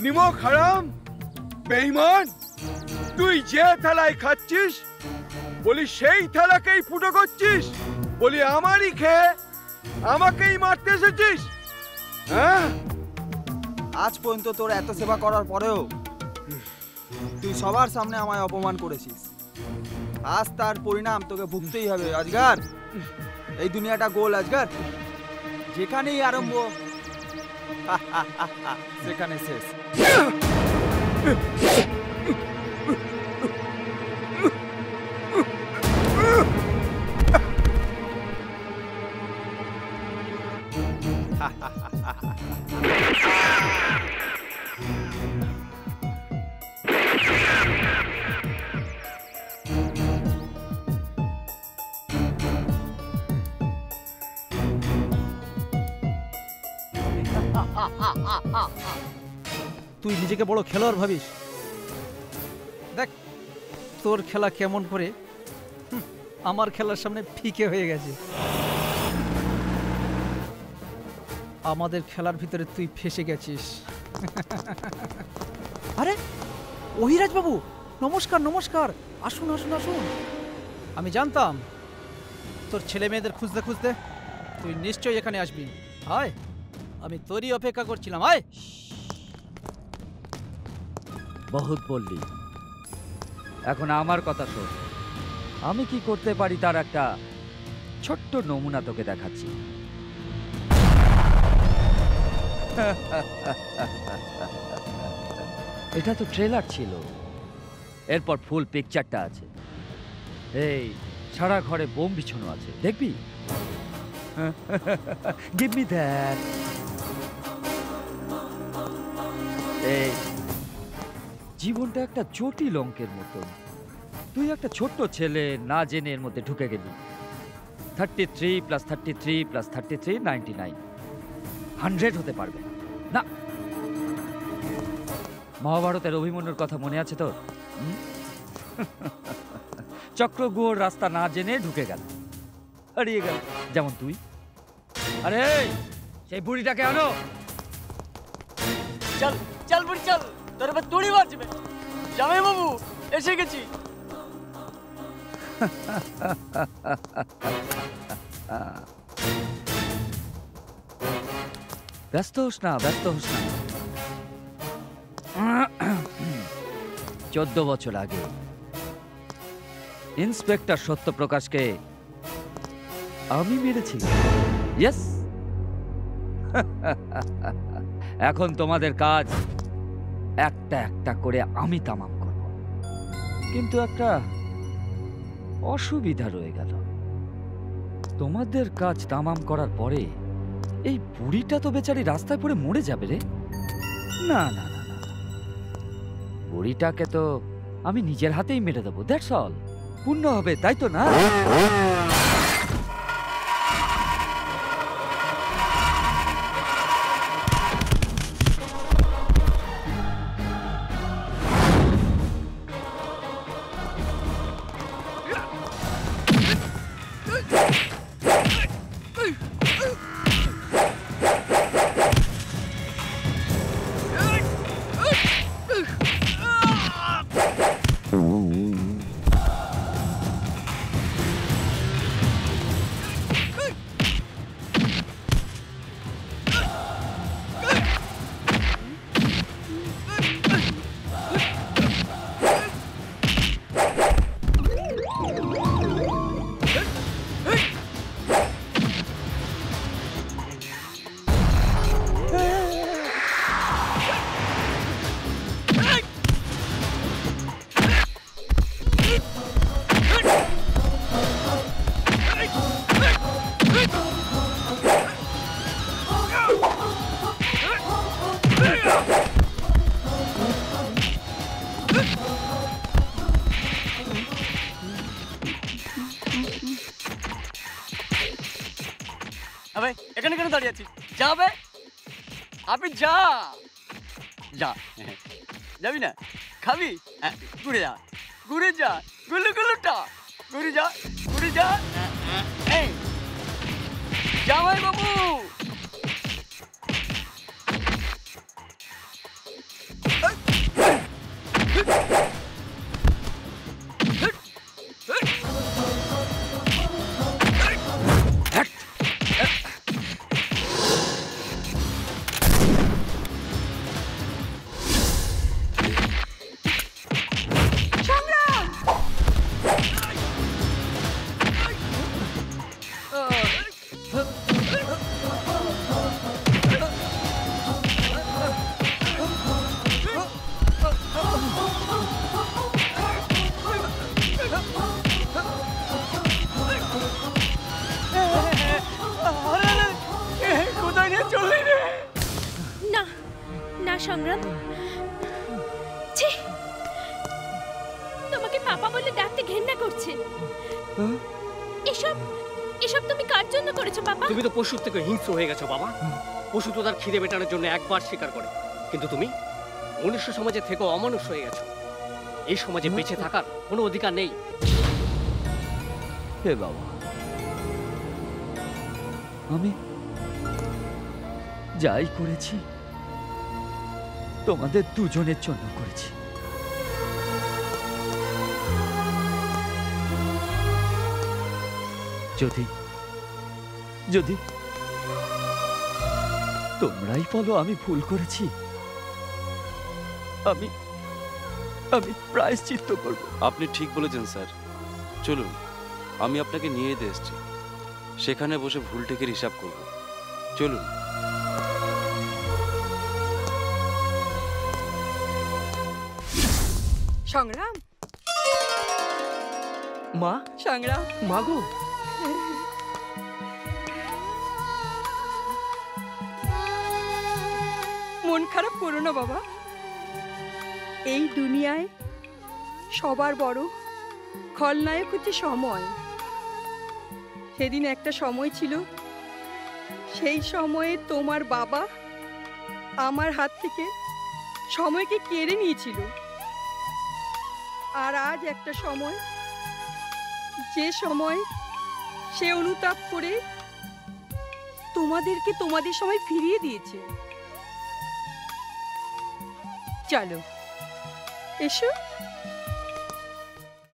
নিমক হারাম বেঈমান, তুই যে থালায় খাচ্ছিস বলি সেই থালাকেই ফুটো করছিস, বলি আমারই খেয়ে আমাকেই মারতে এসেছিস। হ্যাঁ, আজ পর্যন্ত তোর এত সেবা করার পরেও তুই সবার সামনে আমায় অপমান করেছিস। আজ তার পরিণাম তোকে ভুগতেই হবে আজগার। এই দুনিয়াটা গোল আজগার, যেখানেই আরম্ভ সেখানে শেষ। তুই নিজেকে বড় খেলোয়াড় ভাবিস? দেখ তোর খেলা কেমন করে আমার খেলার সামনে ফিকে হয়ে গেছে। আমাদের খেলার ভিতরে তুই ফেসে গেছিস। আরে অহিরাজ বাবু, নমস্কার নমস্কার, আসুন আসুন আসুন। আমি জানতাম তোর ছেলে মেয়েদের খুঁজতে খুঁজতে তুই নিশ্চয়ই এখানে আসবি। আয়, আমি তোরই অপেক্ষা করছিলাম। আয়। বহুত বললি, এখন আমার কথা শোন। আমি কি করতে পারি তার একটা ছোট্ট নমুনা তোকে দেখাচ্ছি। এটা তো ট্রেলার ছিল, এরপর ফুল পিকচারটা আছে। এই সারা ঘরে বোম বিছানো আছে, দেখবি? Give me that. এই জীবনটা একটা জটিল অঙ্কের মতো। তুই একটা ছোট্ট ছেলে, না জেনে এর মধ্যে ঢুকে গেলি। 33 + 33 + 33 99, 100 হতে পারবে না। মহাভারতের অভিমন্যুর কথা মনে আছে তোর? চক্রগুহর রাস্তা না জেনে ঢুকে গেল, হারিয়ে গেল, যেমন তুই। আরে সেই বুড়িটাকে আনো। চল চল বুড়ি চল, তোর এবার তুড়ি বাজবে। জামাই বাবু এসে গেছি। ব্যস্ত হোস না, ব্যস্ত হোস না। 14 বছর আগে ইন্সপেক্টর সত্যপ্রকাশকে আমি মেরেছিলাম। ইয়েস। এখন তোমাদের কাজ একটা একটা করে আমি তামাম করব, কিন্তু একটা অসুবিধা রয়ে গেল। তোমাদের কাজ তামাম করার পরে এই বুড়িটা তো বেচারি রাস্তায় পড়ে মরে যাবে রে। না না না না, বুড়িটাকে তো আমি নিজের হাতেই মেরে দেবো। That's all. পূর্ণ হবে, তাই তো না? এখানে কেন দাঁড়িয়ে আছিস? যাবে আপনি যা যা। যাবি না? খাবি? ঘুরে যা, ঘুরে যা, গুলু গুলুটা ঘুরে যা, ঘুরে যা। এই জামাই বাবু, সংগ্রাম, ছি, তোমাকে পাপা বলে ডাকতে ঘেন্না করছে। এসব এসব তুমি কার জন্য করেছো পাপা? তুমি তো পশুর থেকে হিংস্র হয়ে গেছো বাবা। পশু তো তার খিদে মেটানোর জন্য একবার শিকার করে, কিন্তু তুমি মনুষ্য সমাজে থেকেও অমানুষ হয়ে গেছো। এই সমাজে বেঁচে থাকার কোনো অধিকার নেই। হে বাবা, আমি যাই করেছি তোমাদের দুজনের জন্য করেছি। যদি যদি তোমরাই বলো আমি ভুল করেছি, আমি আমি প্রায়শ্চিত্ত করব। আপনি ঠিক বলেছেন স্যার। চলুন, আমি আপনাকে নিয়ে যেতে এসেছি, সেখানে বসে ভুল ঠেকের হিসাব করব। চলুন। সংগ্রাম, মা, সংগ্রাম, মাগো, মন খারাপ করো না বাবা। এই দুনিয়ায় সবার বড় খলনায়ক হচ্ছে সময়। সেদিন একটা সময় ছিল, সেই সময়ে তোমার বাবা আমার হাত থেকে সময়কে কেড়ে নিয়েছিল। আর আজ একটা সময়, যে সময় সে অনুতাপ করে তোমাদেরকে তোমাদের সময় ফিরিয়ে দিয়েছে। চলো, এসো।